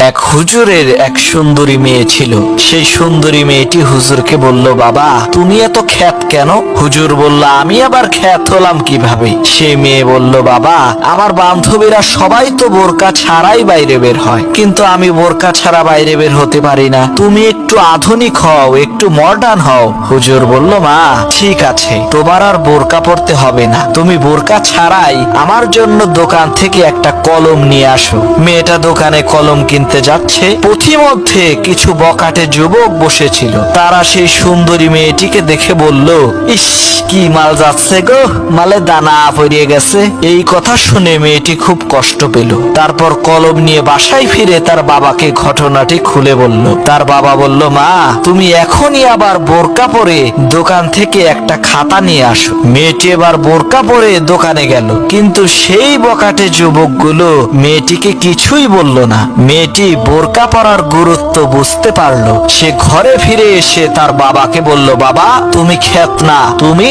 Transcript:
এক হুজুরের এক সুন্দরী মেয়ে ছিল। সেই সুন্দরী মেয়েটি হুজুরকে বলল, বাবা তুমি এত খ্যাত কেন? হুজুর বলল, আমি আবার খ্যাত হলাম কিভাবে? সেই মেয়ে বলল, বাবা আমার বান্ধবীরা সবাই তো বোরকা ছাড়াই বাইরে বের হয়, কিন্তু আমি বোরকা ছাড়া বাইরে বের হতে পারি না। তুমি একটু আধুনিক হও, একটু মডার্ন হও। হুজুর বলল, মা ঠিক আছে, তোমার আর বোরকা পরতে হবে না, তুমি বোরকা ছাড়াই আমার জন্য দোকান থেকে একটা কলম নিয়ে আসো। মেয়েটা দোকানে কলম কিনতে যাচ্ছে, পথিমধ্যে কিছু বকাটে যুবক বসেছিল। তারা সেই সুন্দরী মেয়েটিকে দেখে বলল, ইস কি মাল যাচ্ছে গো, মালে দানা পড়িয়ে গেছে। এই কথা শুনে মেয়েটি খুব কষ্ট পেল। তারপর কলম নিয়ে বাসায় ফিরে তার বাবাকে ঘটনাটি খুলে বলল। তার বাবা বলল, মা তুমি এখনই আবার বোরকা পরে দোকান থেকে একটা খাতা নিয়ে আসো। মেয়েটি এবার বোরকা পরে দোকানে গেল, কিন্তু সেই বকাটে যুবকগুলো মেয়েটিকে কিছুই বলল না। মেয়েটি বোরকা পরার গুরুত্ব বুঝতে পারলো। সে ঘরে ফিরে এসে তার বাবাকে বলল, বাবা তুমি খ্যাত না, তুমি